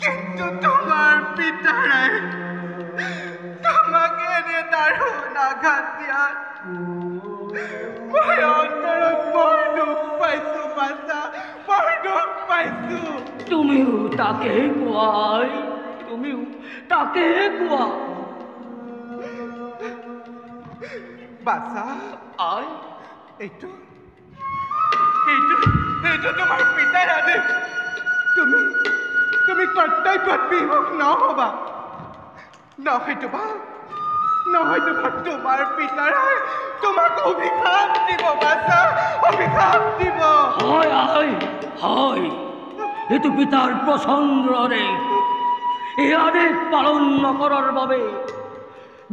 কিন্তু তোমাৰ পিতাৰাই তোমাকে এনে দাৰুণ আঘাত দিয়াত মই অন্তৰত বৰ দুখ পাইছো বাছা, বৰ দুখ পাইছো। তুমিও তাকে কোৱাই, তুমিও তাকে কোৱা। বাছা আই এইটো এইটো এইটো তোমাৰ পিতাৰ আদেশ। তুমি তুমি কৰ্তব্যত বিমুখ নহবা। নহয়তোবা তোমাৰ পিতাৰাই তোমাক অভিশাপ দিব বাছা, অভিশাপ দিব। হয় আই হয়, এইটো পিতাৰ প্ৰচণ্ড আদেশ। এই আদেশ পালন নকৰাৰ বাবে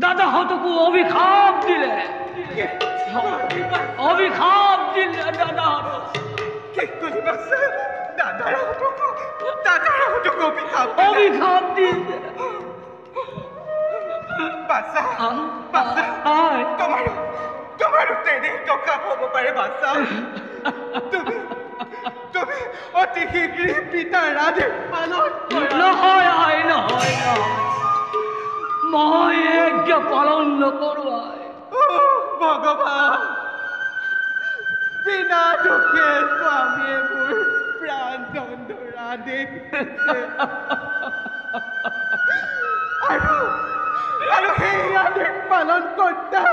দাদাহঁতকো অভিশাপ দিলে, অভিশাপ দিলে দাদাহঁতক। কি কৰি বাছা? দাদাহঁতক অভিশাপ দিলে। বাছা তোমাৰো তেনে টকা হ'ব পাৰে বাছা। তুমি অতি শীঘ্ৰে পিতাৰ আদেশ পালন কৰা। নহয় আই নহয়, মই যজ্ঞ পালন নকৰো আই। ভগৱান, বিনা দুখে স্বামীয়ে মোৰ প্ৰাণ দণ্ডৰ আদেশ দিছে। আৰু সেই আদেশ পালন কৰ্তা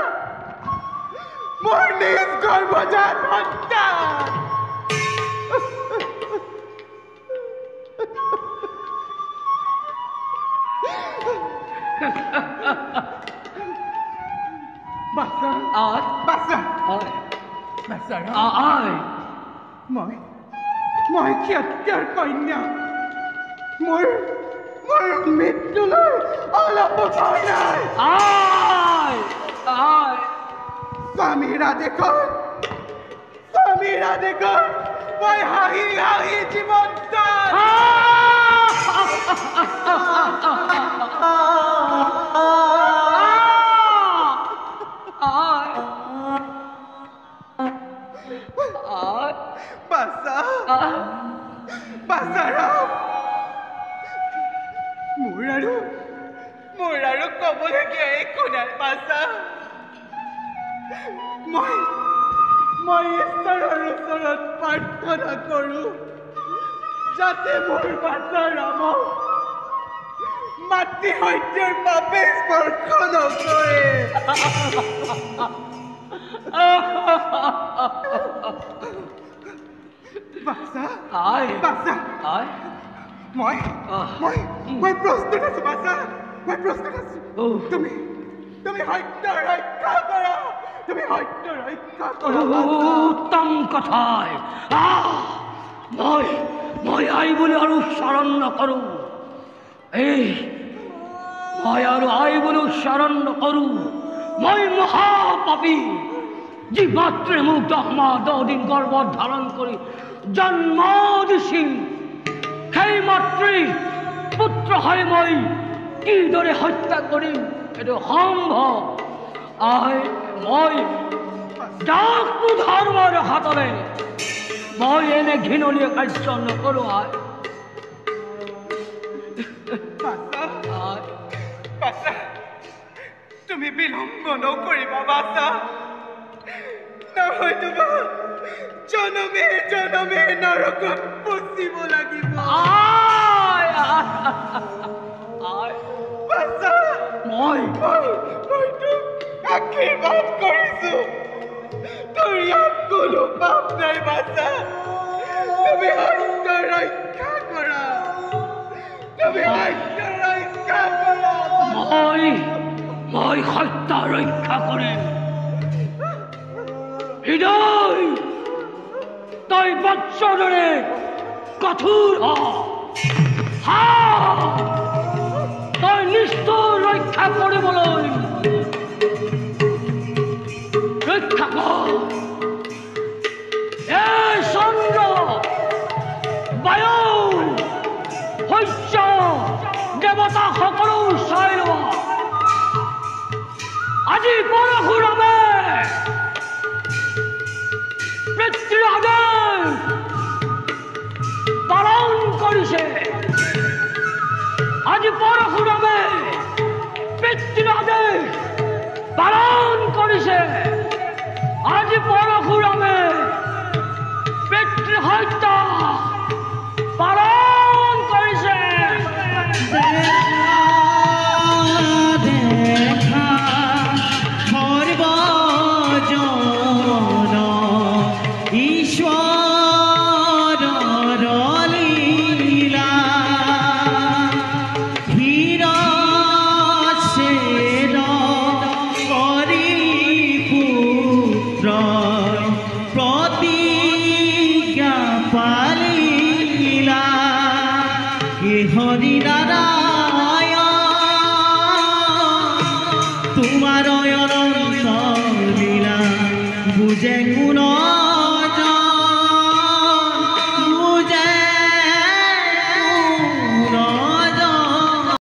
মোৰ নিজ গৰ্ভজাত সন্তান। মই ক্ষত্ৰিয়ৰ কন্যা, মোৰ মৃত্যুলৈ অলপ ভয় নাই। স্বামীৰ আদেশত মই হাঁহি হাঁহি জীৱন মোৰ আৰু ক'বলগীয়া একো নাই বাছা। মই ঈশ্বৰৰ ওচৰত প্ৰাৰ্থনা কৰোঁ যাতে মোৰ বাছা ৰামক মাতৃ হত্যাৰ পাপে স্পৰ্শ নকৰে। মই প্ৰস্তুত আছো বাছা, মই প্ৰস্তুত আছো। তুমি সত্য ৰক্ষা কৰা, তুমি সত্য ৰক্ষা কৰা। উত্তম কথাই। মই আই বুলি আৰু উচ্চাৰণ নকৰো। মই আৰু আই বুলি উচ্চাৰণ নকৰো। মই মহাপাপী, যি মাতৃ মোক 10 মাহ 10 দিন গৰ্ভত ধাৰণ কৰি জন্ম দিছিল। সেই মাতৃ পুত্ৰ হয় মই কিদৰে হত্যা কৰিম? এইটো সম্ভৱ। মই ডাকু ধৰ্মৰ হাতৰে মই এনে ঘৃণনীয় কাৰ্য নকৰো। তুমি বিলম্ব নকৰিবা বাছা, নহয়তোবা জনমে জনমে নৰকত পচিব লাগিব। মই তোক আশীৰ্বাদ কৰিছো, তোৰ ইয়াত কোনো পাপ নাই বাছা। তুমি সত্য ৰক্ষা কৰা, তুমি সত্য ৰক্ষা কৰা। মই সত্য ৰক্ষা কৰিম। হৃদয়, তই বৎসদৰে কঠোৰ তই নিষ্ঠুৰ ৰক্ষা কৰিবলৈ ৰক্ষা কৰ। এই চন্দ্ৰ, বায়ু, সূৰ্য দেৱতা সকলো চাই লোৱা। আজি পৰশুৰামে পিতৃৰ আদেশ পালন কৰিছে। ঈশ্বৰৰ লীলা হিৰচেৰ কৰি পুত্ৰই প্ৰতিজ্ঞা